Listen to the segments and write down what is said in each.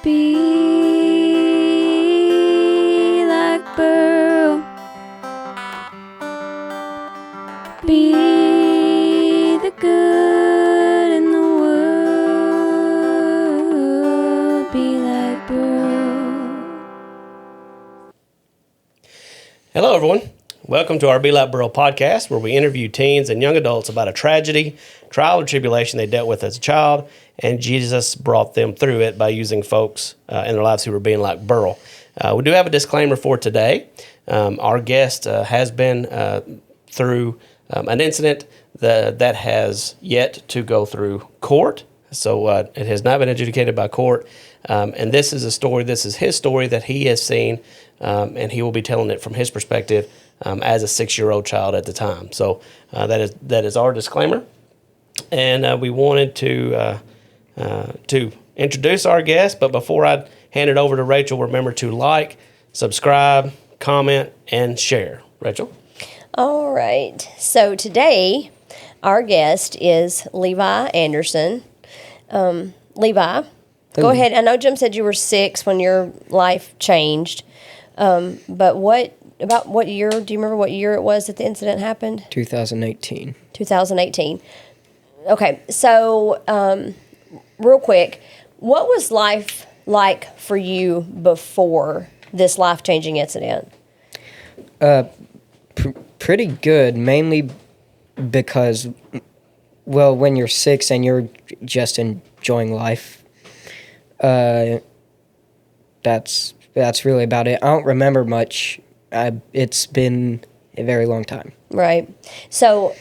Be like Berl. Be the good in the world. Be like Berl. Hello, everyone. Welcome to our Be Like Berl podcast, where we interview teens and young adults about a tragedy, trial, or tribulation they dealt with as a child, and Jesus brought them through it by using folks in their lives who were being like Berl. We do have a disclaimer for today. Our guest has been through an incident that has yet to go through court, so it has not been adjudicated by court. And this is a story, this is his story that he has seen, and he will be telling it from his perspective as a 6-year-old child at the time. So that is our disclaimer. And we wanted to introduce our guest, but before I hand it over to Rachel, remember to like, subscribe, comment, and share. Rachel? All right. So today, our guest is Levi Anderson. Levi, go ahead. I know Jim said you were 6 when your life changed, but what year? Do you remember what year it was that the incident happened? 2018. 2018. Okay. So, real quick, what was life like for you before this life-changing incident? Pretty good, mainly because, well, when you're 6 and you're just enjoying life, that's really about it. I don't remember much. It's been a very long time. Right. So,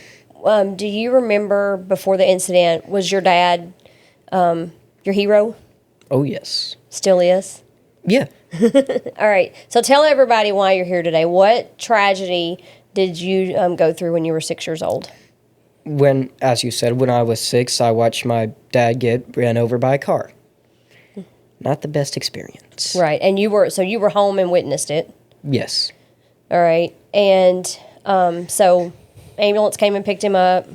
do you remember before the incident, was your dad your hero? Oh, yes. Still is? Yeah. All right. So tell everybody why you're here today. What tragedy did you go through when you were 6 years old? When, as you said, when I was 6, I watched my dad get ran over by a car. Not the best experience. Right. And you were home and witnessed it. Yes. All right. And so ambulance came and picked him up.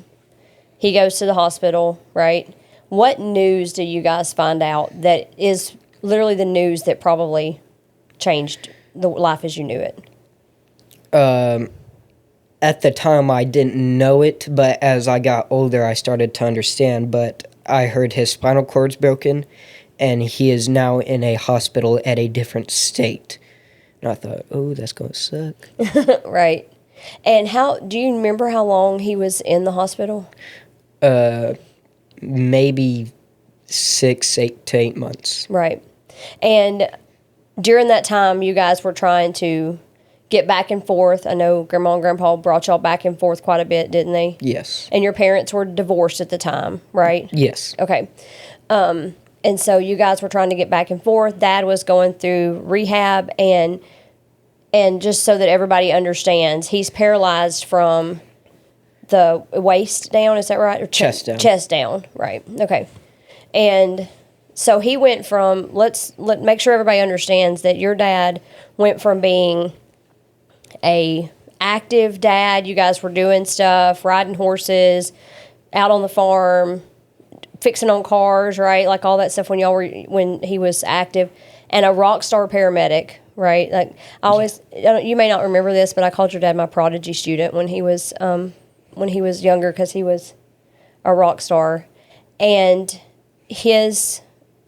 He goes to the hospital, right? What news do you guys find out that is literally the news that probably changed the life as you knew it? At the time, I didn't know it, but as I got older, I started to understand. But I heard his spinal cord's broken, and he is now in a hospital at a different state. And I thought, oh, that's going to suck. Right. And do you remember how long he was in the hospital? Maybe 6, 8 to 8 months. Right. And during that time, you guys were trying to get back and forth. I know Grandma and Grandpa brought y'all back and forth quite a bit, didn't they? Yes. And your parents were divorced at the time, right? Yes. Okay. And so you guys were trying to get back and forth. Dad was going through rehab, and just so that everybody understands, he's paralyzed from the waist down, is that right? Or chest down. Chest down, right. Okay. And so he went from, let's make sure everybody understands that your dad went from being a active dad, you guys were doing stuff, riding horses, out on the farm, fixing on cars, right? Like all that stuff when he was active, and a rock star paramedic, right? Like you may not remember this, but I called your dad my prodigy student when he was younger because he was a rock star, and his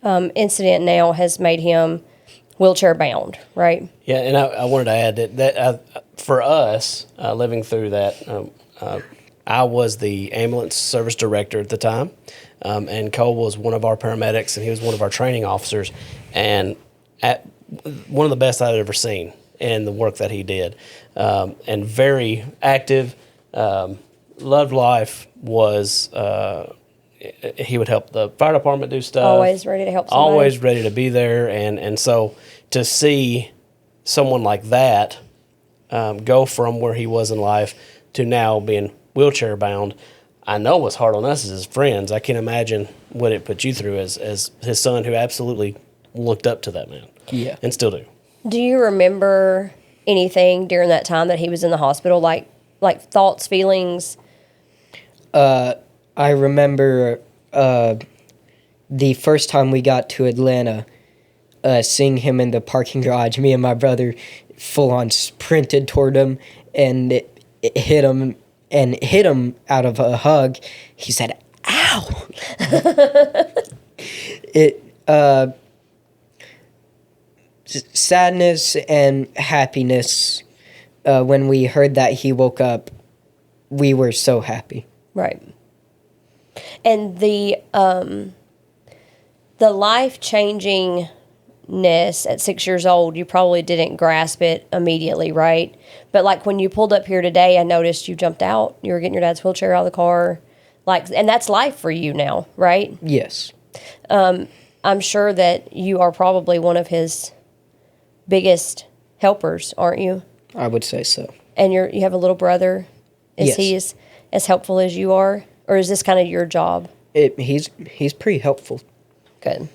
incident now has made him wheelchair bound, right? Yeah, and I wanted to add that for us, living through that, I was the ambulance service director at the time, and Cole was one of our paramedics, and he was one of our training officers, and one of the best I'd ever seen in the work that he did, and very active, loved life, he would help the fire department do stuff. Always ready to help somebody. Always ready to be there, and so to see someone like that go from where he was in life to now being wheelchair bound, I know was hard on us as his friends. I can't imagine what it put you through as his son, who absolutely looked up to that man. Yeah. And still do. Do you remember anything during that time that he was in the hospital, like thoughts, feelings? I remember the first time we got to Atlanta, seeing him in the parking garage, me and my brother full on sprinted toward him and it hit him out of a hug. He said, "Ow!" Sadness and happiness. When we heard that he woke up, we were so happy. Right. And the life-changingness at 6 years old, you probably didn't grasp it immediately, right? But like when you pulled up here today, I noticed you jumped out. You were getting your dad's wheelchair out of the car. And that's life for you now, right? Yes. I'm sure that you are probably one of his biggest helpers, aren't you? I would say so. And you have a little brother. Is Yes. he as helpful as you are? Or is this kind of your job? He's pretty helpful. Good.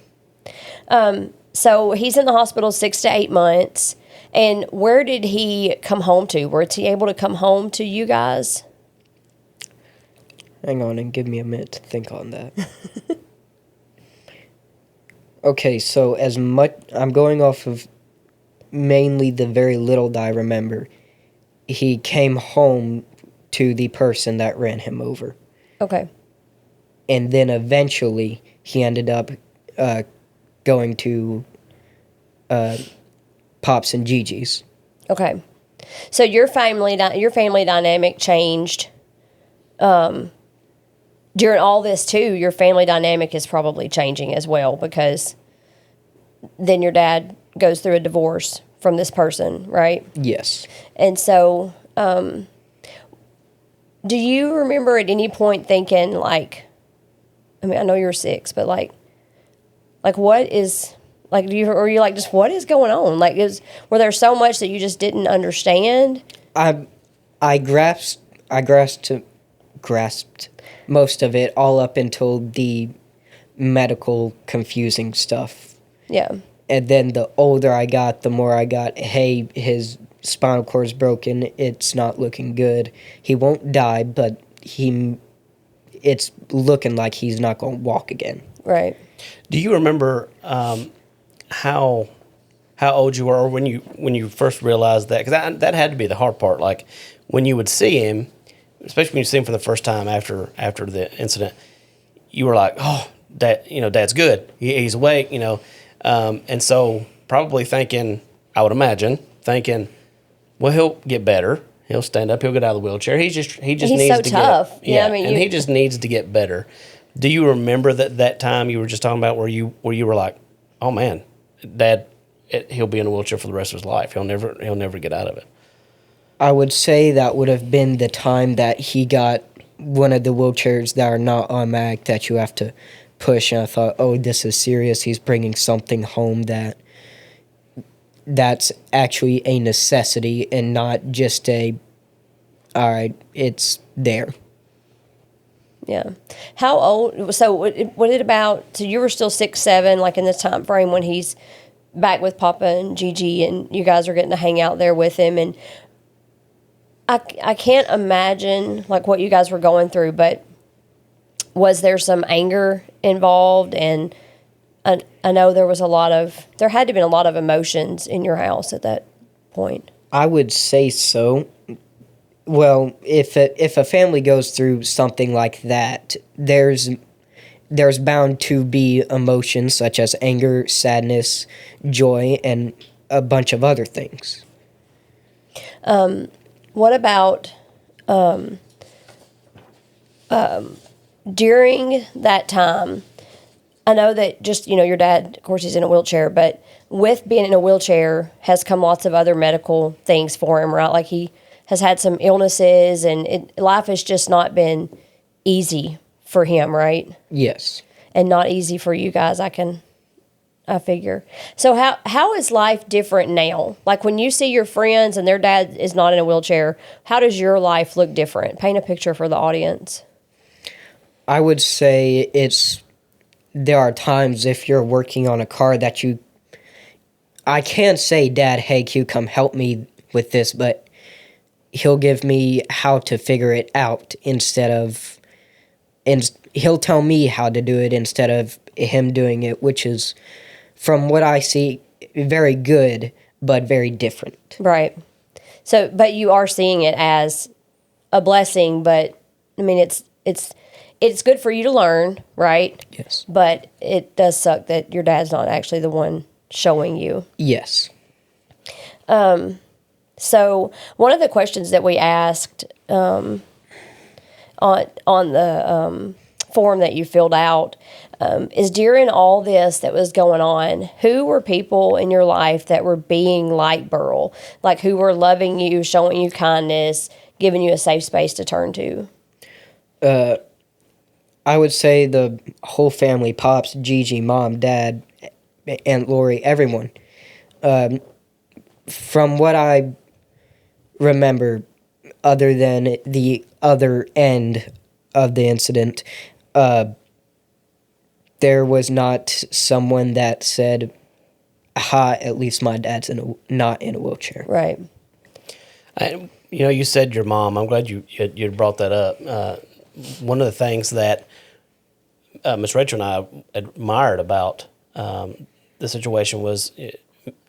So he's in the hospital 6 to 8 months. And where did he come home to? Was he able to come home to you guys? Hang on and give me a minute to think on that. Okay, so I'm going off of mainly the very little that I remember. He came home to the person that ran him over. Okay. And then eventually he ended up going to Pops and Gigi's. Okay. So your family dynamic changed during all this too. Your family dynamic is probably changing as well, because then your dad goes through a divorce from this person, right? Yes. And so, do you remember at any point thinking like, I mean, I know you're 6, but like what is, like, were you like, just what is going on? Like, were there so much that you just didn't understand? I grasped most of it all up until the medical confusing stuff. Yeah. And then the older I got, the more I got, hey, his spinal cord's broken, it's not looking good. He won't die, but it's looking like he's not going to walk again. Right. Do you remember how old you were, or when you first realized that? Because that had to be the hard part. Like when you would see him, especially when you see him for the first time after the incident, you were like, "Oh, Dad's good. He's awake." And so probably thinking, I would imagine, well, he'll get better. He'll stand up. He'll get out of the wheelchair. He just He's needs so to tough. get, yeah. I mean, and he just needs to get better. Do you remember that time you were just talking about where you were like, oh man, Dad, he'll be in a wheelchair for the rest of his life. He'll never get out of it. I would say that would have been the time that he got one of the wheelchairs that are not automatic that you have to push, and I thought, oh, this is serious. He's bringing something home that's actually a necessity and not just all right, it's there. Yeah. How old? So what it about? So you were still 6, 7, like in the time frame when he's back with Papa and Gigi, and you guys are getting to hang out there with him. And I can't imagine like what you guys were going through, but was there some anger involved? And I know there had to be a lot of emotions in your house at that point. I would say so. Well, if a family goes through something like that, there's bound to be emotions such as anger, sadness, joy, and a bunch of other things. What about during that time? I know that just, your dad, of course, he's in a wheelchair, but with being in a wheelchair has come lots of other medical things for him, right? Like he has had some illnesses, and life has just not been easy for him, right? Yes. And not easy for you guys, I figure. So how is life different now? Like when you see your friends and their dad is not in a wheelchair, how does your life look different? Paint a picture for the audience. I would say there are times if you're working on a car that I can't say, Dad, hey, can you come help me with this, but he'll give me how to figure it out and he'll tell me how to do it instead of him doing it, which is from what I see, very good, but very different. Right. So, but you are seeing it as a blessing, but I mean, it's good for you to learn, right? Yes. But it does suck that your dad's not actually the one showing you. Yes. So one of the questions that we asked on the form that you filled out is, during all this that was going on, who were people in your life that were being like Berl? Like, who were loving you, showing you kindness, giving you a safe space to turn to? I would say the whole family, Pops, Gigi, Mom, Dad, Aunt Lori, everyone. From what I remember, other than the other end of the incident, there was not someone that said, "Ha, at least my dad's not in a wheelchair." Right. You said your mom. I'm glad you brought that up. One of the things that Miss Rachel and I admired about the situation was,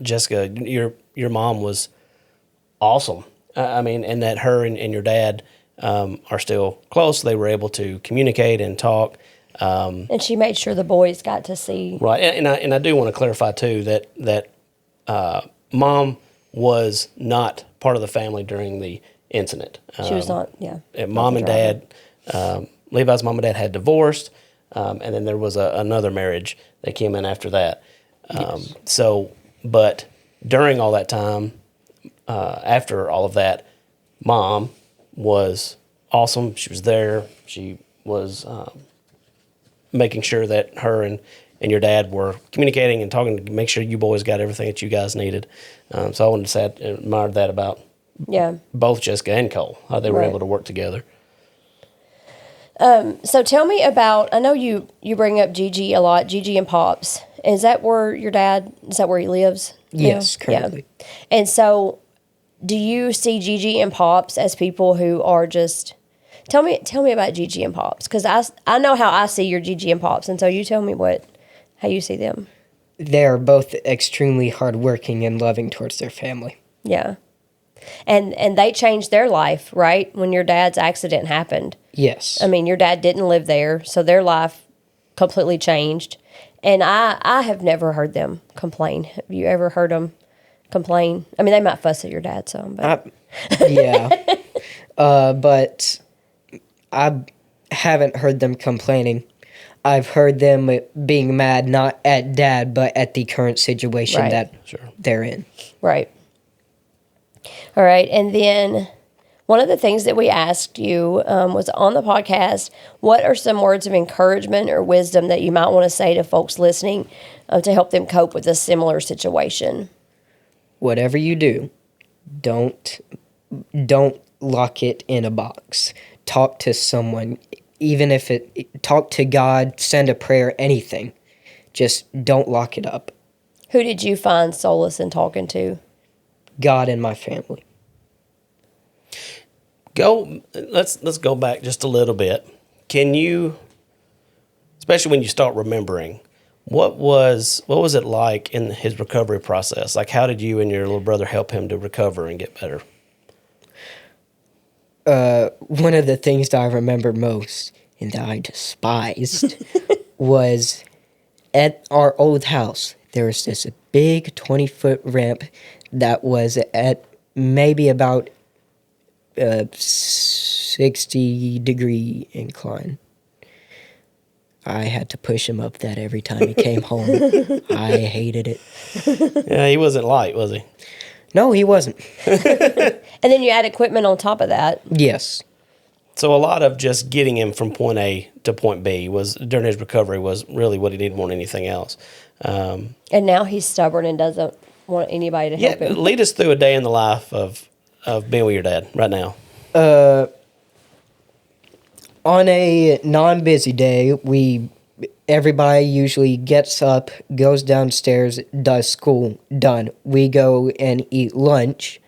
Jessica, your mom was awesome. I mean, and that her and your dad are still close. They were able to communicate and talk. And she made sure the boys got to see. Right, and I do want to clarify too that Mom was not part of the family during the incident. She was not, yeah. Mom and Dad, Levi's mom and dad had divorced, and then there was another marriage that came in after that. Yes. But during all that time, after all of that, Mom was awesome. She was there. She was making sure that her and your dad were communicating and talking to make sure you boys got everything that you guys needed. So I wanted to say I admired that about both Jessica and Cole, how they were able to work together. So tell me about, I know you bring up Gigi a lot, Gigi and Pops. Is that where your dad, is that where he lives? Yes, currently. Yeah. And so do you see Gigi and Pops as people who are just, tell me about Gigi and Pops, because I know how I see your Gigi and Pops, and so you tell me how you see them. They are both extremely hardworking and loving towards their family. Yeah. And they changed their life, right, when your dad's accident happened. Yes. I mean, your dad didn't live there, so their life completely changed. And I have never heard them complain. Have you ever heard them complain? I mean, they might fuss at your dad some, but yeah. But I haven't heard them complaining. I've heard them being mad not at Dad, but at the current situation that they're in. Right. All right, and then one of the things that we asked you was on the podcast, what are some words of encouragement or wisdom that you might want to say to folks listening to help them cope with a similar situation? Whatever you do, don't lock it in a box. Talk to someone, even if talk to God, send a prayer, anything. Just don't lock it up. Who did you find solace in talking to? God and my family. Let's go back just a little bit. Can you, especially when you start remembering, what was it like in his recovery process? Like, how did you and your little brother help him to recover and get better? One of the things that I remember most and that I despised was at our old house. There was this big 20-foot ramp that was at maybe about 60-degree incline. I had to push him up that every time he came home. I hated it. Yeah, he wasn't light, was he? No, he wasn't. And then you add equipment on top of that. Yes. So a lot of just getting him from point A to point B was during his recovery was really what he didn't want anything else. And now he's stubborn and doesn't want anybody to help him. Lead us through a day in the life of being with your dad right now. On a non-busy day, everybody usually gets up, goes downstairs, does school, done. We go and eat lunch.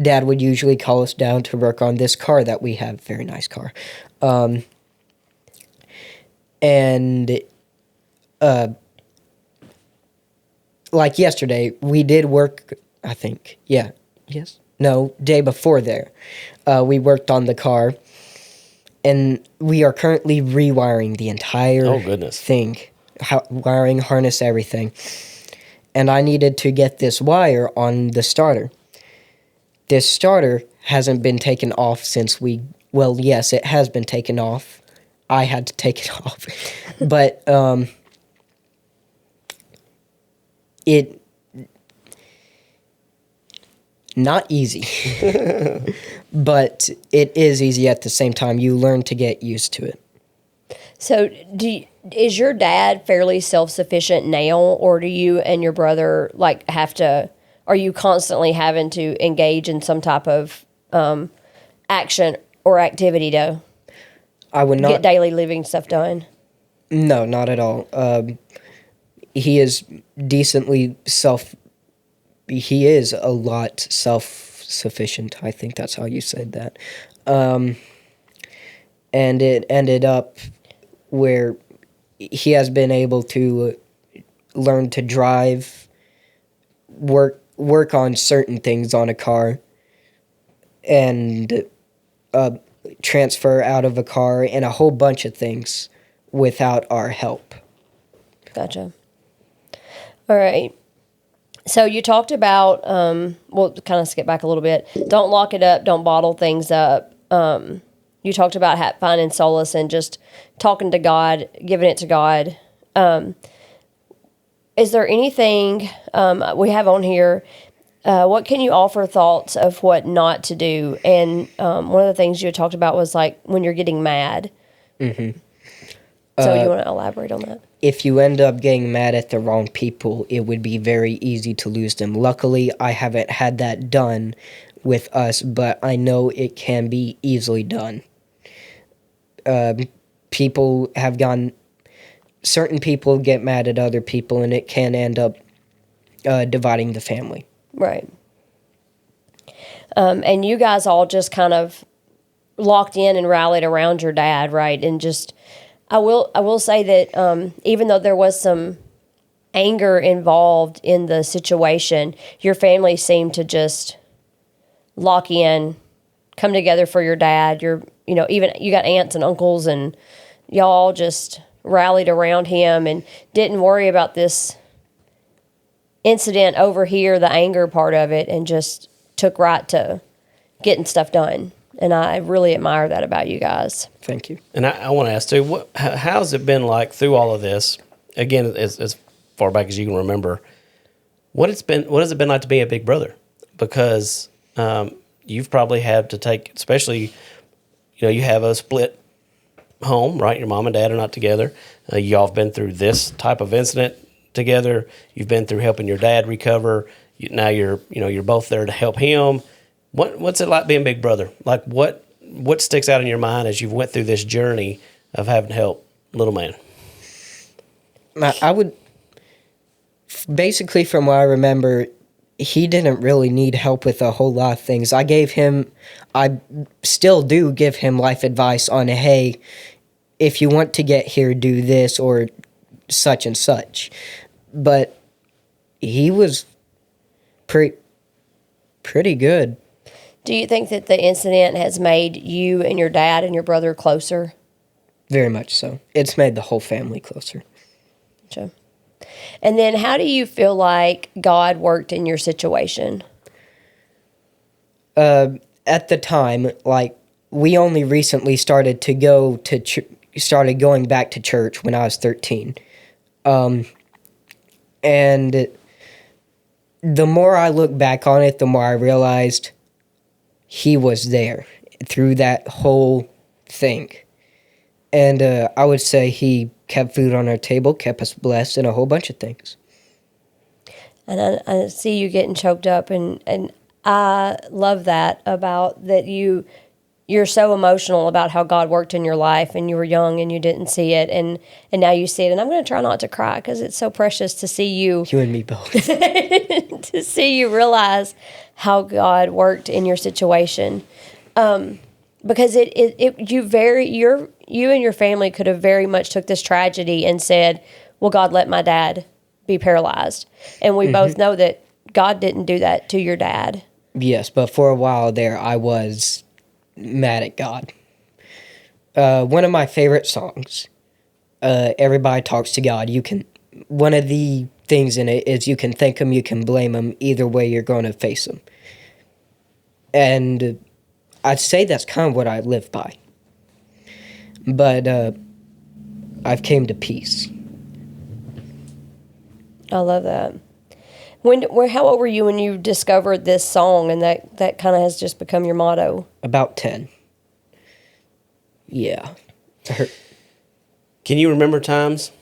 Dad would usually call us down to work on this car that we have, very nice car. like yesterday, we did work, I think. Yeah. Yes? No, day before there. We worked on the car, and we are currently rewiring the entire Oh, goodness. thing. Wiring, harness, everything. And I needed to get this wire on the starter. This starter hasn't been taken off since well, yes, it has been taken off. I had to take it off. But it not easy. But it is easy at the same time. You learn to get used to it. So, is your dad fairly self-sufficient now, or do you and your brother have to? Are you constantly having to engage in some type of action or activity to I would not get daily living stuff done? No, not at all. He is decently he is a lot self-sufficient. I think that's how you said that. And it ended up where he has been able to learn to drive, work on certain things on a car, and transfer out of a car, and a whole bunch of things without our help. Gotcha. All right. So you talked about, we'll kind of skip back a little bit. Don't lock it up. Don't bottle things up. You talked about finding solace and just talking to God, giving it to God. Is there anything we have on here? What can you offer thoughts of what not to do? And one of the things you had talked about was when you're getting mad. Mm-hmm. So you want to elaborate on that? If you end up getting mad at the wrong people, it would be very easy to lose them. Luckily, I haven't had that done with us, but I know it can be easily done. Certain people get mad at other people, and it can end up dividing the family. Right. And you guys all just kind of locked in and rallied around your dad, right? And just, I will say that even though there was some anger involved in the situation, your family seemed to just lock in, come together for your dad. Even you got aunts and uncles, and y'all just rallied around him and didn't worry about this incident over here, the anger part of it, and just took right to getting stuff done. And I really admire that about you guys. Thank you. And I want to ask too, how's it been like through all of this? Again, as far back as you can remember, what has it been like to be a big brother? Because you've probably had to take, especially, you have a split home, right? Your mom and dad are not together. Y'all have been through this type of incident together. You've been through helping your dad recover. Now you're both there to help him. What's it like being big brother? Like what sticks out in your mind as you've went through this journey of having to help little man? I would, basically from what I remember, he didn't really need help with a whole lot of things. I still do give him life advice on, hey, if you want to get here, do this or such and such. But he was pretty good. Do you think that the incident has made you and your dad and your brother closer? Very much so. It's made the whole family closer. Gotcha. And then how do you feel like God worked in your situation? At the time, we only recently started to go to started going back to church when I was 13. And the more I look back on it, the more I realized he was there through that whole thing. And I would say he kept food on our table, kept us blessed, and a whole bunch of things. And I see you getting choked up, and I love that about that you're so emotional about how God worked in your life, and you were young and you didn't see it, and now you see it. And I'm going to try not to cry because it's so precious to see you. You and me both. To see you realize how God worked in your situation. Because you and your family could have very much took this tragedy and said, well, God, let my dad be paralyzed. And we both know that God didn't do that to your dad. Yes, but for a while there, I was mad at God. One of my favorite songs, Everybody Talks to God. One of the things in it is you can thank him, you can blame him. Either way, you're going to face him. And I'd say that's kind of what I live by. But I've came to peace. I love that. How old were you when you discovered this song and that kind of has just become your motto? About 10. Yeah. Can you remember times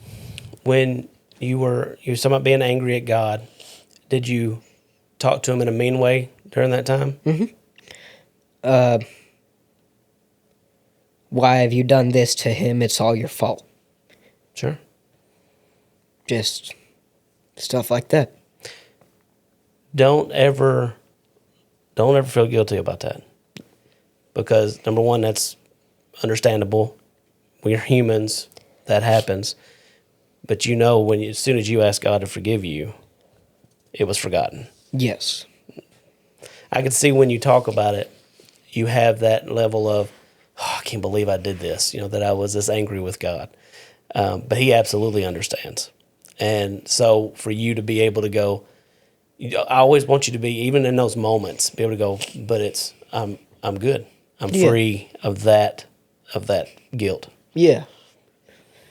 when you were talking about being angry at God? Did you talk to him in a mean way during that time? Why have you done this to him? It's all your fault. Sure. Just stuff like that. Don't ever feel guilty about that. Because number one, that's understandable. We're humans. That happens. But as soon as you ask God to forgive you, it was forgotten. Yes. I can see when you talk about it, you have that level of, I can't believe I did this, that I was this angry with God. But he absolutely understands. And so for you to be able to go, I always want you to be, even in those moments, be able to go, but I'm good. I'm free of that guilt. Yeah.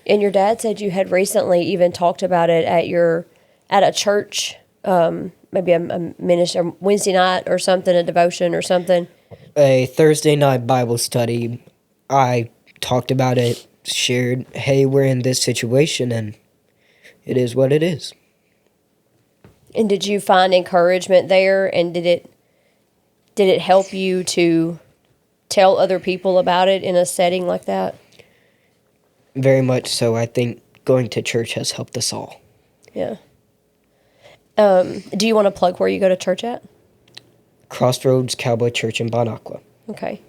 And your dad said you had recently even talked about it at a church, maybe a minister Wednesday night or something, a devotion or something. A Thursday night Bible study. I talked about it, shared, hey, we're in this situation, and it is what it is. And did you find encouragement there? And did it help you to tell other people about it in a setting like that? Very much so. I think going to church has helped us all. Yeah. Do you want to plug where you go to church at? Crossroads Cowboy Church in Bon Aqua. Okay.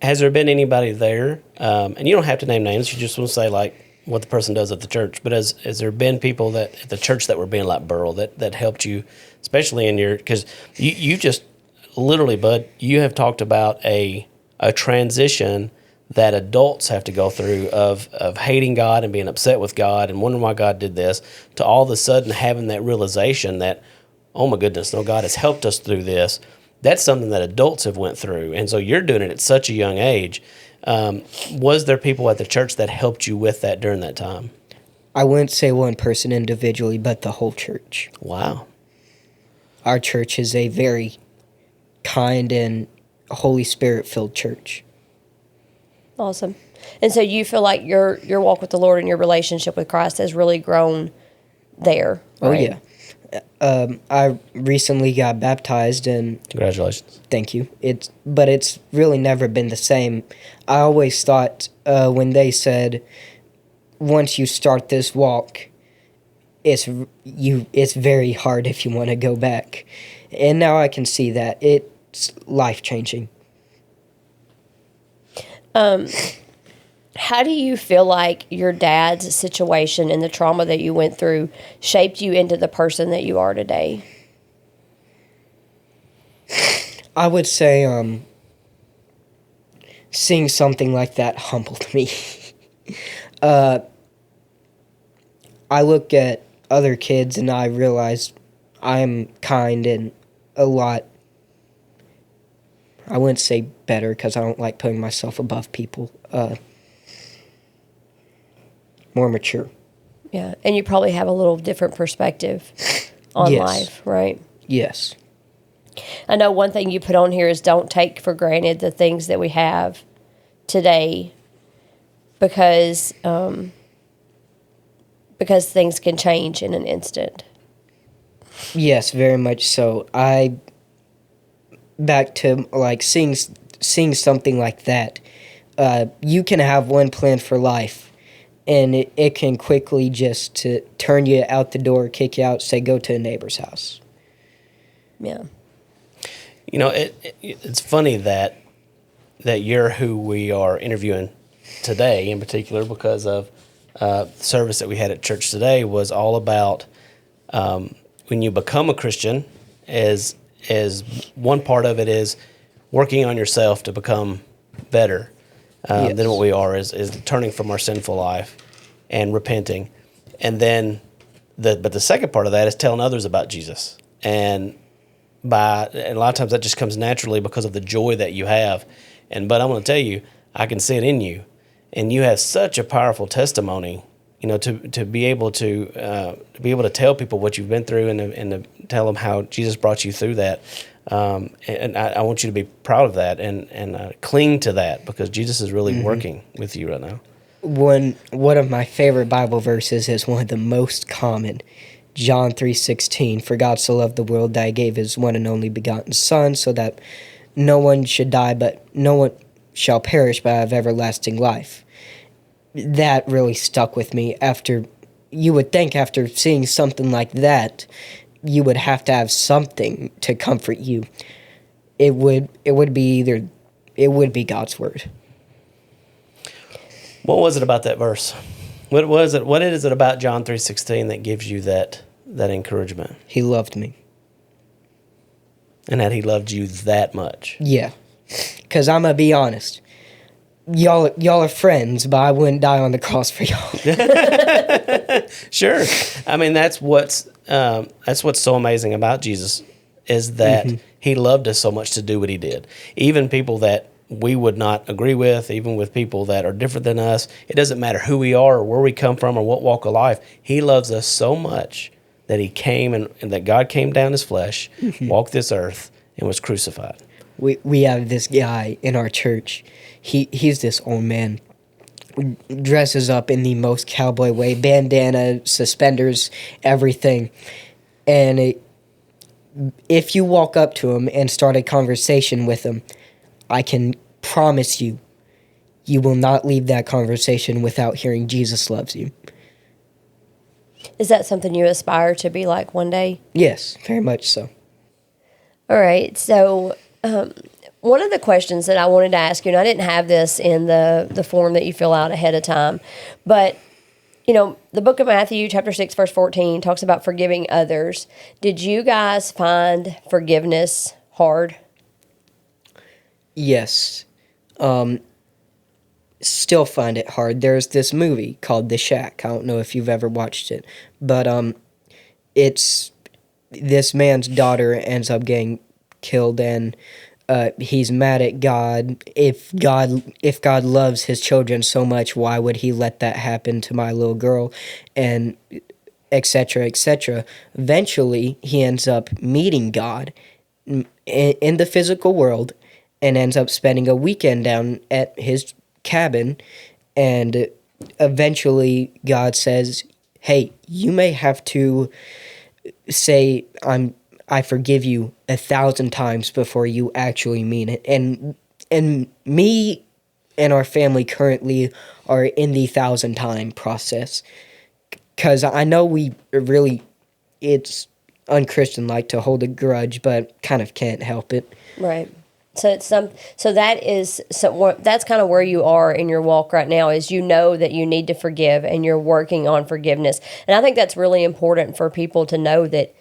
Has there been anybody there, and you don't have to name names, you just want to say like what the person does at the church, but has there been people that at the church that were being like Berl that helped you, especially in because you just literally, bud, you have talked about a transition that adults have to go through of hating God and being upset with God and wondering why God did this, to all of a sudden having that realization that, oh my goodness, no, God has helped us through this. That's something that adults have went through. And so you're doing it at such a young age. Was there people at the church that helped you with that during that time? I wouldn't say one person individually, but the whole church. Wow. Our church is a very kind and Holy Spirit-filled church. Awesome. And so you feel like your walk with the Lord and your relationship with Christ has really grown there, right? Oh, yeah. I recently got baptized, and Congratulations. thank you. But it's really never been the same. I always thought when they said, once you start this walk, it's very hard if you want to go back. And now I can see that. It's life-changing. How do you feel like your dad's situation and the trauma that you went through shaped you into the person that you are today? I would say seeing something like that humbled me. I look at other kids and I realize I'm kind and a lot, I wouldn't say better because I don't like putting myself above people, more mature. Yeah, and you probably have a little different perspective on Yes. life, right? Yes. I know one thing you put on here is don't take for granted the things that we have today because things can change in an instant. Yes, very much so. Back to like seeing something like that. You can have one plan for life, and it can quickly just to turn you out the door, kick you out, say go to a neighbor's house. Yeah. You know, it's funny that you're who we are interviewing today in particular, because of the service that we had at church today was all about when you become a Christian, as one part of it is working on yourself to become better than what we are, is turning from our sinful life and repenting. And then but the second part of that is telling others about Jesus. And a lot of times that just comes naturally because of the joy that you have. But I'm going to tell you, I can see it in you, and you have such a powerful testimony. To be able to tell people what you've been through, and to tell them how Jesus brought you through that. And I want you to be proud of that, and cling to that, because Jesus is really working with you right now. One of my favorite Bible verses is one of the most common, John 3:16. For God so loved the world that he gave his one and only begotten Son, so that no one should die, but no one shall perish, but have everlasting life. That really stuck with me. You would think after seeing something like that, you would have to have something to comfort you. It would be God's word. What was it about that verse? What was it? What is it about John 3:16 that gives you that encouragement? He loved me. And that he loved you that much. Yeah. Because I'm going to be honest. Y'all are friends, but I wouldn't die on the cross for y'all. Sure. I mean, that's what's so amazing about Jesus, is that he loved us so much to do what he did. Even people that we would not agree with, even with people that are different than us, it doesn't matter who we are or where we come from or what walk of life. He loves us so much that he came and that God came down his flesh, walked this earth, and was crucified. We have this guy in our church. He's this old man, dresses up in the most cowboy way, bandana, suspenders, everything. And if you walk up to him and start a conversation with him, I can promise you, you will not leave that conversation without hearing Jesus loves you. Is that something you aspire to be like one day? Yes, very much so. All right. So one of the questions that I wanted to ask you, and I didn't have this in the form that you fill out ahead of time, but the book of Matthew, chapter 6, verse 14, talks about forgiving others. Did you guys find forgiveness hard? Yes. Still find it hard. There's this movie called The Shack. I don't know if you've ever watched it, but it's this man's daughter ends up getting killed, and he's mad at God. If God loves his children so much, why would he let that happen to my little girl? And etc., etc. Eventually, he ends up meeting God in the physical world, and ends up spending a weekend down at his cabin. And eventually, God says, "Hey, you may have to say I forgive you 1,000 times before you actually mean it." And me and our family currently are in the 1,000-time process, because I know it's unchristian-like to hold a grudge, but kind of can't help it. Right. So that's kind of where you are in your walk right now, is that you need to forgive and you're working on forgiveness. And I think that's really important for people to know, that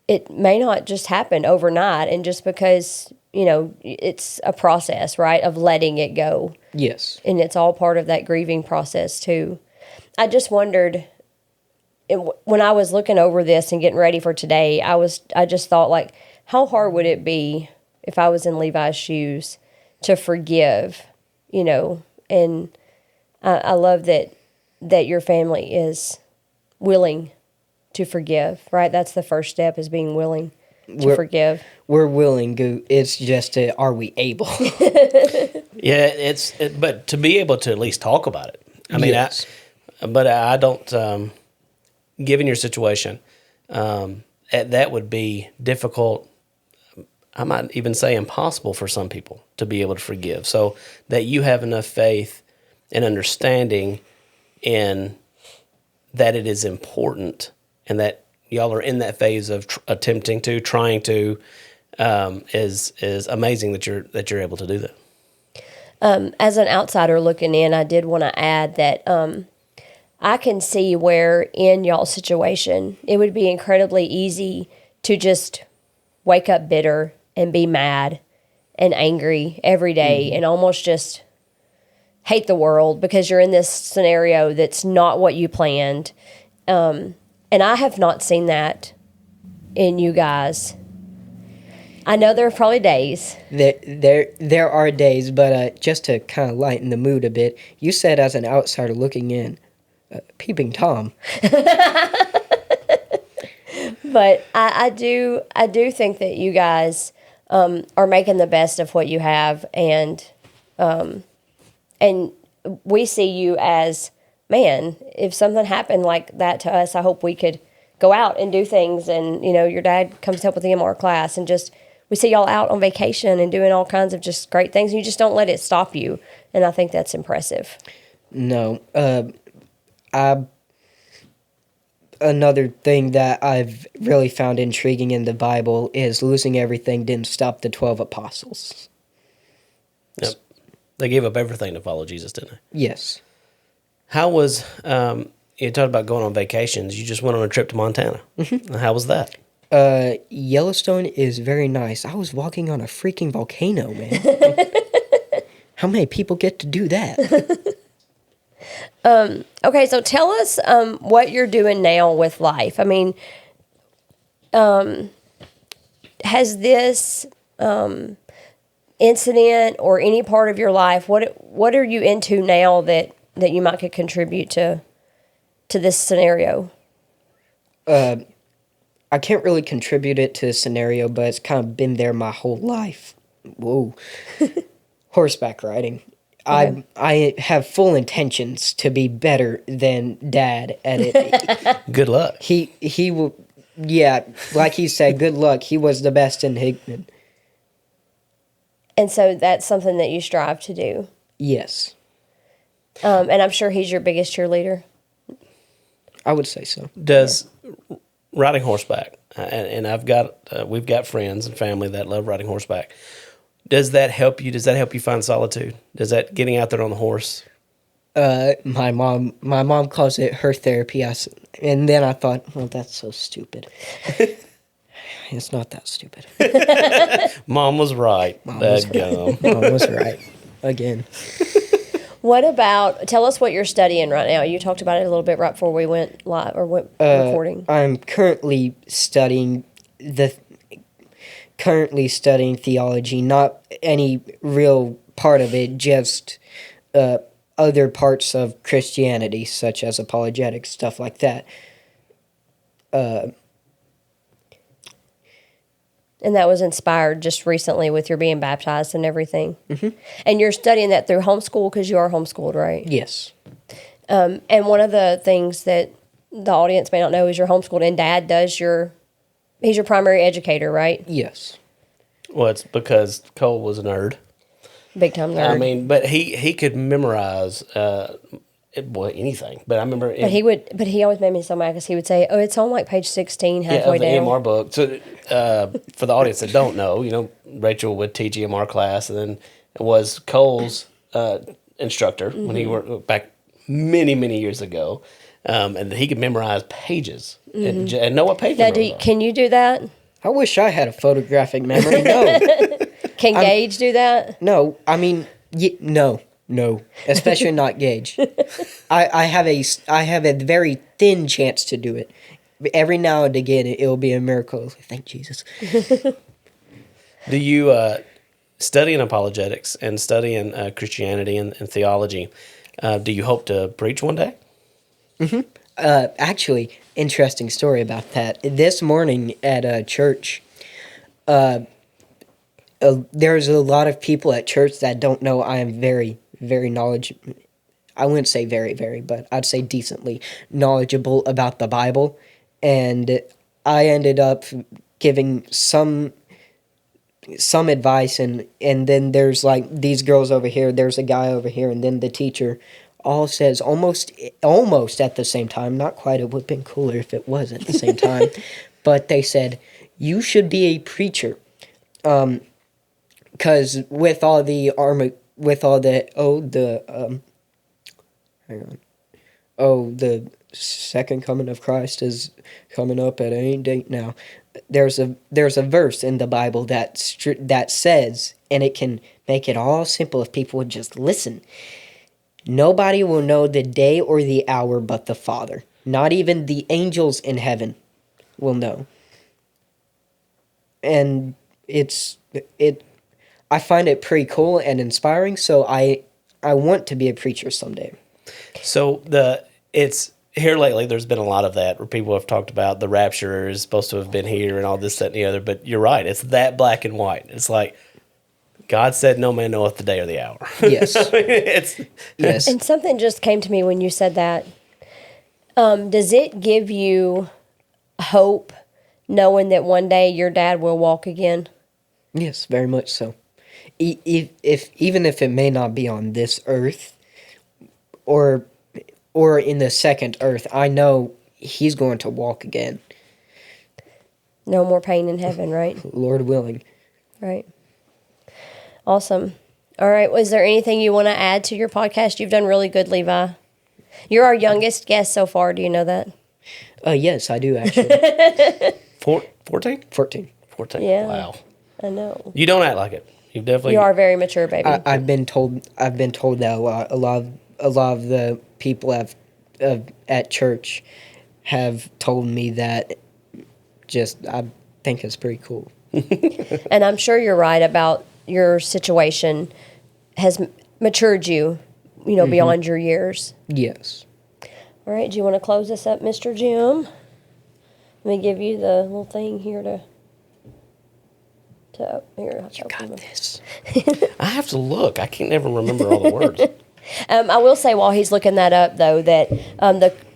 it may not just happen overnight, and just because, it's a process, right, of letting it go. Yes. And it's all part of that grieving process too. I just wondered, when I was looking over this and getting ready for today, I just thought, like, how hard would it be if I was in Levi's shoes to forgive, and I love that your family is willing to forgive, right? That's the first step, is being willing to forgive. We're willing. It's just, are we able? Yeah, but to be able to at least talk about it. I mean, yes. I don't, given your situation, that would be difficult. I might even say impossible for some people to be able to forgive. So that you have enough faith and understanding in that it is important, and that y'all are in that phase of trying to, is amazing that you're able to do that. As an outsider looking in, I did want to add that I can see where in y'all's situation, it would be incredibly easy to just wake up bitter and be mad and angry every day and almost just hate the world because you're in this scenario that's not what you planned. And I have not seen that in you guys. I know there are probably days. There are days, but just to kind of lighten the mood a bit, you said as an outsider looking in, peeping Tom. But I do think that you guys are making the best of what you have, and we see you as, man, if something happened like that to us, I hope we could go out and do things. And your dad comes to help with the MR class, and just we see y'all out on vacation and doing all kinds of just great things. And you just don't let it stop you, and I think that's impressive. No, another thing that I've really found intriguing in the Bible is losing everything didn't stop the 12 apostles. Yep. They gave up everything to follow Jesus, didn't they? Yes. How was, you talked about going on vacations. You just went on a trip to Montana. Mm-hmm. How was that? Yellowstone is very nice. I was walking on a freaking volcano, man. How many people get to do that? Okay, so tell us what you're doing now with life. I mean, has this incident or any part of your life, what are you into now that you might could contribute to this scenario? I can't really contribute it to the scenario, but it's kind of been there my whole life. Whoa. Horseback riding. Okay. I have full intentions to be better than Dad at it. Good luck. He will, yeah, like he said, good luck. He was the best in Hickman. And so that's something that you strive to do. Yes. And I'm sure he's your biggest cheerleader. I would say so. Does riding horseback, and we've got friends and family that love riding horseback. Does that help you? Does that help you find solitude? Does that getting out there on the horse? My mom calls it her therapy. And then I thought, well, that's so stupid. It's not that stupid. Mom was right. Mom was right. Again. Tell us what you're studying right now. You talked about it a little bit right before we went live or went recording. I'm currently studying theology, not any real part of it, just other parts of Christianity, such as apologetics, stuff like that. And that was inspired just recently with your being baptized and everything. Mm-hmm. And you're studying that through homeschool because you are homeschooled, right? Yes. And one of the things that the audience may not know is you're homeschooled, and Dad he's your primary educator, right? Yes. Well, it's because Cole was a nerd. Big time nerd. I mean, but he could memorize anything. But I remember, But he always made me so mad because he would say, "Oh, it's on like page 16, halfway of the down." EMR book. So for the audience that don't know, Rachel would teach EMR class, and then it was Cole's instructor when he worked back many years ago, and he could memorize pages and know what page. Now, can you do that? I wish I had a photographic memory. No. Can Gage do that? No. I mean, no. Especially not Gage. I have a very thin chance to do it. Every now and again, it will be a miracle. Thank Jesus. Do you studying apologetics and studying Christianity and theology? Do you hope to preach one day? Mm-hmm. Actually, interesting story about that. This morning at church, there's a lot of people at church that don't know I am very, very knowledgeable. I wouldn't say very, very, but I'd say decently knowledgeable about the Bible. And I ended up giving some advice, and then there's like these girls over here, there's a guy over here, and then the teacher all says almost at the same time, not quite, it would have been cooler if it was at the same time, but they said, you should be a preacher. Because with all the oh, the second coming of Christ is coming up at any date now. There's a verse in the Bible that says, and it can make it all simple if people would just listen. Nobody will know the day or the hour but the Father. Not even the angels in heaven will know. And I find it pretty cool and inspiring, so I want to be a preacher someday. So it's here lately. There's been a lot of that where people have talked about the rapture is supposed to have been here and all this, that, and the other. But you're right; it's that black and white. It's like God said, "No man knoweth the day or the hour." Yes. Yes. And something just came to me when you said that. Does it give you hope knowing that one day your dad will walk again? Yes, very much so. Even if it may not be on this earth or in the second earth, I know he's going to walk again. No more pain in heaven, right? Lord willing. Right. Awesome. All right. Was there anything you want to add to your podcast? You've done really good, Levi. You're our youngest guest so far. Do you know that? Yes, I do actually. 14? 14. 14. Yeah. Wow. I know. You don't act like it. You are very mature, baby. I've been told that a lot of the people at church have told me that. Just I think it's pretty cool. And I'm sure you're right about your situation has matured you, beyond your years. Yes. All right. Do you want to close this up, Mr. Jim? Let me give you the little thing here to here. You got this. I have to look. I can't never remember all the words. I will say while he's looking that up, though, that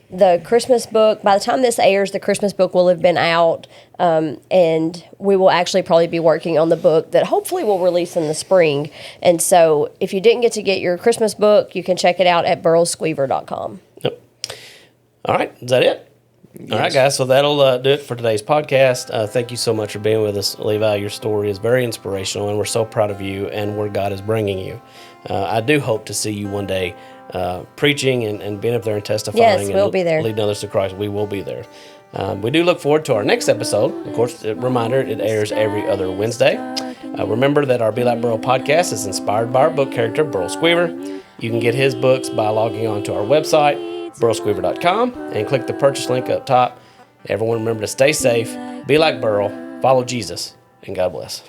the Christmas book, by the time this airs, the Christmas book will have been out, and we will actually probably be working on the book that hopefully will release in the spring. And so if you didn't get to get your Christmas book, you can check it out at burlsqueever.com. Yep. All right. Is that it? Yes. All right, guys. So that'll do it for today's podcast. Thank you so much for being with us, Levi. Your story is very inspirational, and we're so proud of you and where God is bringing you. I do hope to see you one day preaching and being up there and testifying. Yes, and we'll be there. Leading others to Christ. We will be there. We do look forward to our next episode. Of course, a reminder, it airs every other Wednesday. Remember that our Be Like Berl podcast is inspired by our book character, Berl Squeever. You can get his books by logging on to our website, burlsqueever.com, and click the purchase link up top. Everyone remember to stay safe, be like Berl, follow Jesus, and God bless.